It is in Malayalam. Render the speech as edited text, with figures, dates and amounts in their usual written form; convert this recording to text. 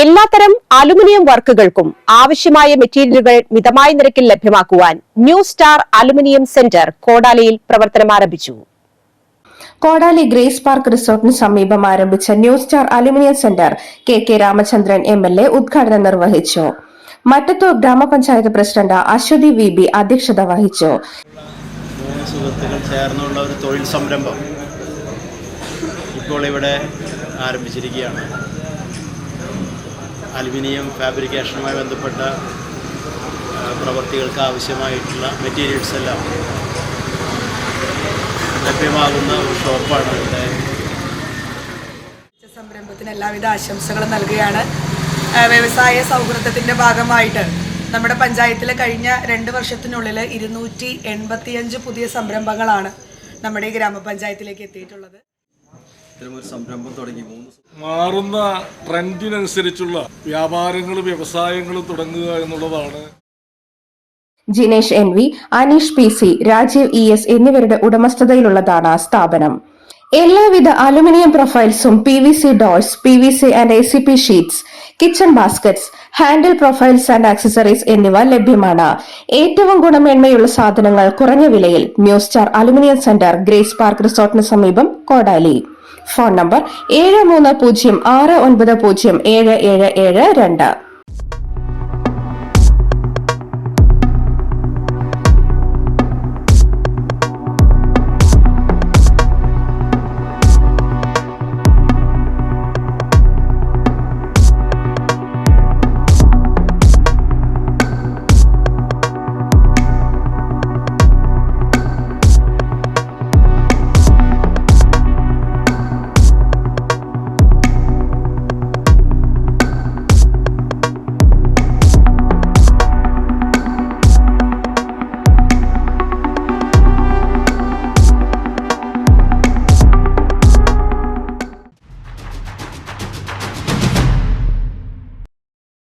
എല്ലാത്തരം അലുമിനിയം വർക്കുകൾക്കും ആവശ്യമായ മെറ്റീരിയലുകൾ മിതമായ നിരക്കിൽ ലഭ്യമാക്കുവാൻ ന്യൂ സ്റ്റാർ അലുമിനിയം സെന്റർ കോടാലിയിൽ പ്രവർത്തനം ആരംഭിച്ചു. കോടാലി ഗ്രേസ് പാർക്ക് റിസോർട്ടിന് സമീപം ആരംഭിച്ച new star aluminium centre K Ramachandran MLA ഉദ്ഘാടനം നിർവഹിച്ചു. മറ്റത്തൂർ ഗ്രാമപഞ്ചായത്ത് പ്രസിഡന്റ് അശ്വതി VB അധ്യക്ഷത വഹിച്ചു. സുഹൃത്തുക്കൾ ചേർന്നുള്ള ഒരു തൊഴിൽ സംരംഭം ഇപ്പോൾ ഇവിടെ ആരംഭിച്ചിരിക്കുകയാണ്. അലുമിനിയം ഫാബ്രിക്കേഷനുമായി ബന്ധപ്പെട്ട പ്രവൃത്തികൾക്ക് ആവശ്യമായിട്ടുള്ള മെറ്റീരിയൽസ് എല്ലാം ലഭ്യമാകുന്ന ഒരു ഷോപ്പാണ് ഇവിടെ. സംരംഭത്തിന് എല്ലാവിധ ആശംസകളും നൽകുകയാണ്. വ്യവസായ സൗഹൃദത്തിൻ്റെ ഭാഗമായിട്ട് നമ്മുടെ പഞ്ചായത്തിലെ കഴിഞ്ഞ 2 വർഷത്തിനുള്ളിൽ 285 പുതിയ സംരംഭങ്ങളാണ് നമ്മുടെ ഈ ഗ്രാമപഞ്ചായത്തിലേക്ക് എത്തിയിട്ടുള്ളത്. സംരംഭം തുടങ്ങി മാറുന്ന ട്രെൻഡിനനുസരിച്ചുള്ള വ്യാപാരങ്ങളും വ്യവസായങ്ങളും തുടങ്ങുക എന്നുള്ളതാണ്. Jinesh NV, Aneesh PC, Rajeev ES എന്നിവരുടെ ഉടമസ്ഥതയിലുള്ളതാണ് സ്ഥാപനം. എല്ലാവിധ അലുമിനിയം പ്രൊഫൈൽസും PVC doors, PVC and ACP sheets, kitchen baskets, handle profiles and accessories എന്നിവ ലഭ്യമാണ്. ഏറ്റവും ഗുണമേന്മയുള്ള സാധനങ്ങൾ കുറഞ്ഞ വിലയിൽ new star aluminium centre grace park റിസോർട്ടിന് സമീപം കോടാലി. Phone number 7306907772.